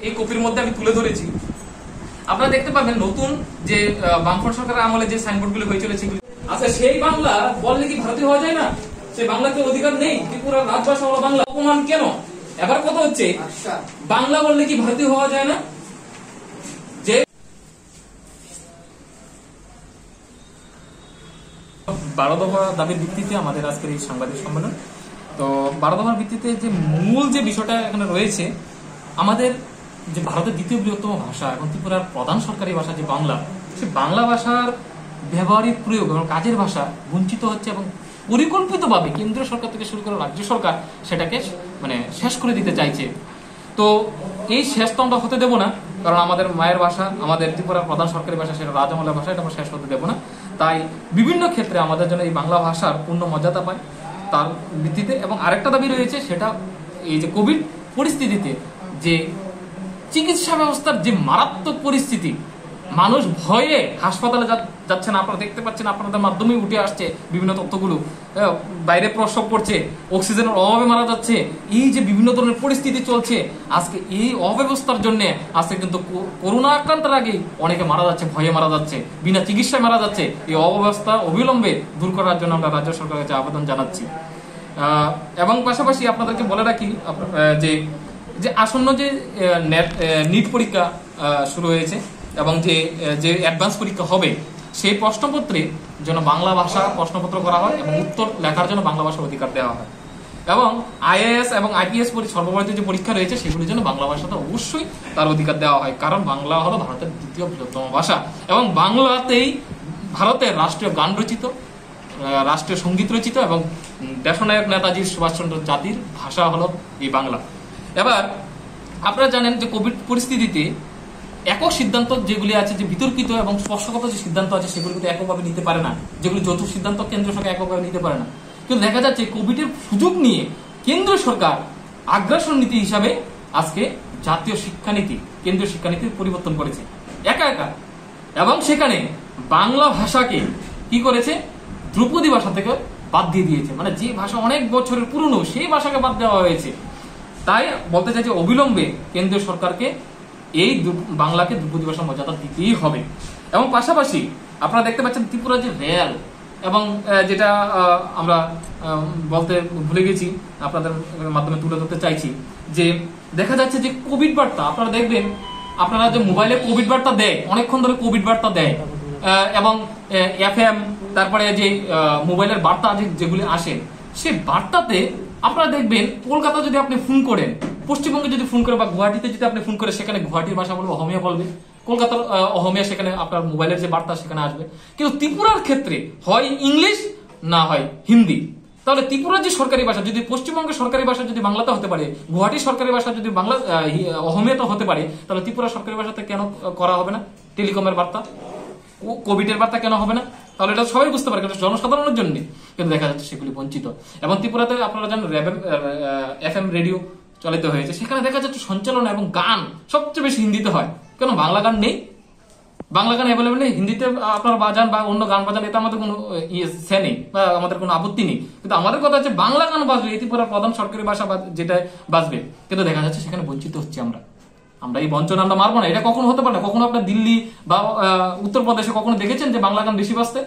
এই কপির মধ্যে আমি তুলে ধরেছি। আপনারা দেখতে পাবেন নতুন যে বামফ্রন্ট সরকারের আমলে যে সাইনবোর্ডগুলো হয়ে চলেছে, আচ্ছা সেই বাংলা বললে কি ভারতীয় হওয়া যায় না? সেই বাংলাতে অধিকার নেই? ত্রিপুরার রাজভাষা হলো বাংলা, অপমান কেন? এবার কথা হচ্ছে বাংলা বললে কি ভারতীয় হওয়া যায় না? যে 12 দফা দাবির ভিত্তিতে আমাদের আজকের এই সাংবাদিক সম্মেলন। তো 12 দফার ভিত্তিতে যে মূল যে বিষয়টা এখানে রয়েছে, আমাদের যে ভারতের দ্বিতীয় বৃহত্তম ভাষা এবং ত্রিপুরার প্রধান সরকারি ভাষা যে বাংলা, সেই বাংলা ভাষার ব্যবহারিক প্রয়োগ এবং কাজের ভাষা বঞ্চিত হচ্ছে এবং পরিকল্পিতভাবে কেন্দ্রীয় সরকার থেকে শুরু করে রাজ্য সরকার সেটাকে শেষ করে দিতে চাইছে। তো এই শেষ তো আমরা হতে দেবো না, কারণ আমাদের মায়ের ভাষা, আমাদের ত্রিপুরার প্রধান সরকারি ভাষা, সেটা রাজমহলের ভাষা, এটা আমরা শেষ হতে দেবো না। তাই বিভিন্ন ক্ষেত্রে আমাদের জন্য এই বাংলা ভাষার পূর্ণ মর্যাদা পায় তার ভিত্তিতে। এবং আরেকটা দাবি রয়েছে, সেটা এই যে কোভিড পরিস্থিতিতে যে চিকিৎসা ব্যবস্থার যে মারাত্মক পরিস্থিতি, মানুষ ভয়ে হাসপাতালে যাচ্ছে না, আপনারা দেখতে পাচ্ছেন, আপনাদের মাধ্যমেই উঠে আসছে বিভিন্ন তথ্যগুলো, বাইরে প্রসব করছে, অক্সিজেনের অভাবে মারা যাচ্ছে, এই যে বিভিন্ন ধরনের পরিস্থিতি চলছে, আজকে এই অব্যবস্থার জন্য আজকে কিন্তু করোনা আক্রান্তের আগেই অনেকে মারা যাচ্ছে, ভয়ে মারা যাচ্ছে, বিনা চিকিৎসায় মারা যাচ্ছে। এই অব্যবস্থা অবিলম্বে দূর করার জন্য আমরা রাজ্য সরকারের কাছে আবেদন জানাচ্ছি। এবং পাশাপাশি আপনাদেরকে বলে রাখি যে আসন্ন যে নিট পরীক্ষা শুরু হয়েছে এবং যে অ্যাডভান্স পরীক্ষা হবে, সেই প্রশ্নপত্রে যেন বাংলা ভাষা প্রশ্নপত্র করা হয় এবং উত্তর লেখার জন্য বাংলা ভাষার অধিকার দেওয়া হয়। এবং আইএএস এবং আইপিএস সর্বভারতীয় যে পরীক্ষা রয়েছে সেগুলির জন্য বাংলা ভাষাতে অবশ্যই তার অধিকার দেওয়া হয়, কারণ বাংলা হলো ভারতের দ্বিতীয় বৃহত্তম ভাষা এবং বাংলাতেই ভারতের রাষ্ট্রীয় গান রচিত, রাষ্ট্রীয় সঙ্গীত রচিত এবং দেশনায়ক নেতাজি সুভাষচন্দ্র জাতির ভাষা হলো এই বাংলা। এবার আপনারা জানেন যে কোভিড পরিস্থিতিতে একক সিদ্ধান্ত যেগুলি আছে, যে বিতর্কিত এবং স্পর্শগত যে সিদ্ধান্ত আছে, সেগুলি কিন্তু এককভাবে নিতে পারে না, যেগুলি যৌথ সিদ্ধান্ত কেন্দ্র সরকার এককভাবে নিতে পারে না। কিন্তু দেখা যাচ্ছে কোভিডের সুযোগ নিয়ে কেন্দ্র সরকার আগ্রাসন নীতি হিসাবে আজকে জাতীয় শিক্ষানীতি, কেন্দ্রীয় শিক্ষানীতির পরিবর্তন করেছে একা একা, এবং সেখানে বাংলা ভাষাকে কি করেছে, ধ্রুপদী ভাষা থেকে বাদ দিয়ে দিয়েছে, মানে যে ভাষা অনেক বছরের পুরনো সেই ভাষাকে বাদ দেওয়া হয়েছে। তাই বলতে চাই যে অবিলম্বে কেন্দ্রীয় সরকারকে এই বাংলাকে ধ্রুপদী ভাষার মর্যাদা দিতেই হবে। এবং পাশাপাশি আপনারা দেখতে পাচ্ছেন ত্রিপুরা যে রেল, এবং যেটা আমরা বলতে ভুলে গেছি, আপনাদের মাধ্যমে তুলে ধরতে চাইছি, যে দেখা যাচ্ছে যে কোভিড বার্তা আপনারা দেখবেন, আপনারা যে মোবাইলে কোভিড বার্তা দেয়, অনেকক্ষণ ধরে কোভিড বার্তা দেয়, এবং এফএম, তারপরে যে মোবাইলের বার্তা যেগুলি আসে, সেই বার্তাতে আপনারা দেখবেন কলকাতা যদি আপনি ফোন করেন, পশ্চিমবঙ্গে যদি ফোন করে বা গুয়াহাটিতে যদি আপনি ফোন করে, সেখানে গুয়াহাটির ভাষা বলবে, অহমিয়া বলবে, কলকাতার অহমিয়া সেখানে আপনার মোবাইলের যে বার্তা সেখানে আসবে। কিন্তু ত্রিপুরার ক্ষেত্রে হয় ইংলিশ না হয় হিন্দি। তাহলে ত্রিপুরার যে সরকারি ভাষা, যদি পশ্চিমবঙ্গের সরকারি ভাষা যদি বাংলাতে হতে পারে, গুয়াহাটির সরকারি ভাষা যদি বাংলা অহমিয়াতে হতে পারে, তাহলে ত্রিপুরার সরকারি ভাষাতে কেন করা হবে না টেলিকমের বার্তা, কোভিডের বার্তা কেন হবে না? তাহলে এটা সবাই বুঝতে পারে, জনসাধারণের জন্য। কিন্তু দেখা যাচ্ছে সেগুলি বঞ্চিত। এবং ত্রিপুরাতে আপনারা জানেন এফএম রেডিও চালিত হয়েছে, সেখানে দেখা যাচ্ছে সঞ্চালন এবং গান সবচেয়ে বেশি হিন্দিতে হয়। কেন বাংলা গান নেই? বাংলা গান অ্যাভেলেবেল নেই, হিন্দিতে আপনারা বাজান বা অন্য গান বাজান, এটা আমাদের কোনো সে নেই বা আমাদের কোনো আপত্তি নেই। কিন্তু আমাদের কথা হচ্ছে বাংলা গান বাজবে, ত্রিপুরার প্রধান সরকারি ভাষা যেটা বাজবে। কিন্তু দেখা যাচ্ছে সেখানে বঞ্চিত হচ্ছে। আমরা এই বঞ্চনা আমরা মারবো না, এটা কখনো হতে পারে না। কখনো আপনার দিল্লি বা উত্তরপ্রদেশে কখনো দেখেছেন যে বাংলা গান বেশি বাজতে?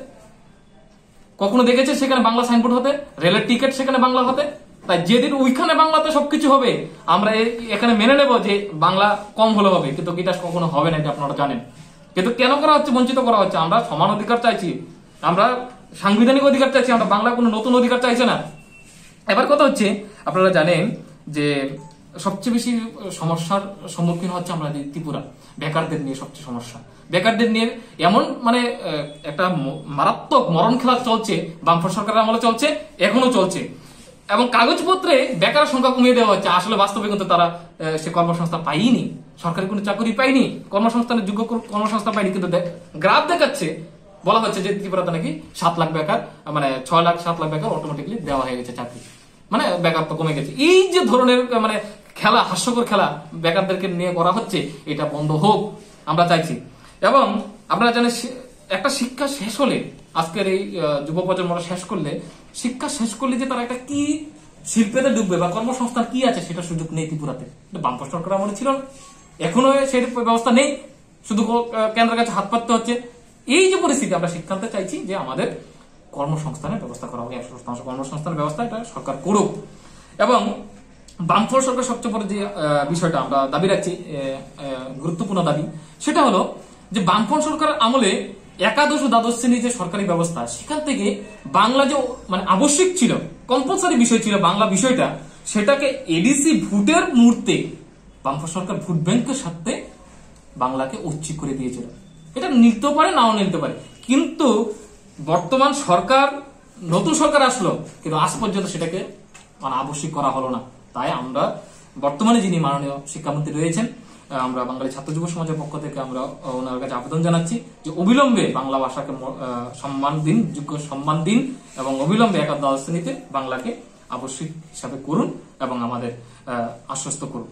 কখনো দেখেছেন সেখানে বাংলা সাইনবোর্ড হতে, রেলের টিকিট সেখানে বাংলা হতে? তাই যেদিন ওইখানে বাংলাতে সবকিছু হবে, আমরা এখানে মেনে নেব যে বাংলা কম হলে হবে, কিন্তু এটা কখনো হবে না, এটা আপনারা জানেন। কিন্তু কেন করা হচ্ছে, বঞ্চিত করা হচ্ছে? আমরা সমান অধিকার চাইছি, আমরা সাংবিধানিক অধিকার চাইছি, আমরা বাংলা কোনো নতুন অধিকার চাইছে না। এবার কথা হচ্ছে, আপনারা জানেন যে সবচেয়ে বেশি সমস্যার সম্মুখীন হচ্ছে আমরা ত্রিপুরা, বেকারদের নিয়ে সবচেয়ে সমস্যা। বেকারদের নিয়ে এমন একটা মারাত্মক মরণ খেলা চলছে, বামফ্রন্ট সরকারের আমলে চলছে, এখনো চলছে। এবং কাগজপত্রে বেকারের সংখ্যা কমিয়ে দেওয়া হচ্ছে, আসলে বাস্তবে কিন্তু তারা সে কর্মসংস্থান পাইনি, সরকারি কোনো চাকরি পাইনি, কর্মসংস্থানের যোগ্য কর্মসংস্থান পাইনি। কিন্তু গ্রাফ দেখাচ্ছে, বলা হচ্ছে যে ত্রিপুরাতে নাকি 7 লাখ বেকার, 6 লাখ 7 লাখ বেকার অটোমেটিকলি দেওয়া হয়ে গেছে চাকরি, বেকার তো কমে গেছে। এই যে ধরনের খেলা, হাস্যকর খেলা বেকারদেরকে নিয়ে করা হচ্ছে, এটা বন্ধ হোক আমরা চাইছি। এবং আপনারা জানেন একটা শিক্ষা শেষ হলে, আজকের এই যুব প্রজন্মরা শেষ করলে, শিক্ষা শেষ করলে যে তারা একটা কি শিল্পেতে ডুববে বা কর্মসংস্থান কি আছে সেটা সুযোগ নেই ত্রিপুরাতে। বামফ্রন্ট সরকার আমলে ছিল না, এখনো সেই ব্যবস্থা নেই, শুধু কেন্দ্রের কাছে হাত পাততে হচ্ছে। এই যে পরিস্থিতি, আমরা সিদ্ধান্তে চাইছি যে আমাদের কর্মসংস্থানের ব্যবস্থা করা হবে, 100% কর্মসংস্থানের ব্যবস্থা এটা সরকার করুক। এবং বামফ্রন্ট সরকার সবচেয়ে বড় যে বিষয়টা আমরা দাবি রাখছি, গুরুত্বপূর্ণ দাবি, সেটা হলো যে বামফ্রন্ট সরকার আমলে একাদশ ও দ্বাদশ শ্রেণীর যে সরকারি ব্যবস্থা, সেখান থেকে বাংলা যে মানে আবশ্যিক ছিল, কম্পালসারি বিষয় ছিল বাংলা বিষয়টা, সেটাকে এডিসি ভোটের মুহূর্তে বামফ্রন্ট সরকার ভোট ব্যাংকের সাথে বাংলাকে ঐচ্ছিক করে দিয়েছিল। এটা নিতে পারে, নাও নিতে পারে, কিন্তু বর্তমান সরকার, নতুন সরকার আসলো, কিন্তু আজ পর্যন্ত সেটাকে মানে আবশ্যিক করা হলো না। তাই আমরা বর্তমানে যিনি মাননীয় শিক্ষামন্ত্রী রয়েছেন, আমরা বাঙালি ছাত্র যুব সমাজের পক্ষ থেকে আমরা ওনার কাছে আবেদন জানাচ্ছি যে অবিলম্বে বাংলা ভাষাকে সম্মান দিন, যোগ্য সম্মান দিন, এবং অবিলম্বে একাদশ শ্রেণীতে বাংলাকে আবশ্যিক হিসাবে করুন এবং আমাদের আশ্বস্ত করুন।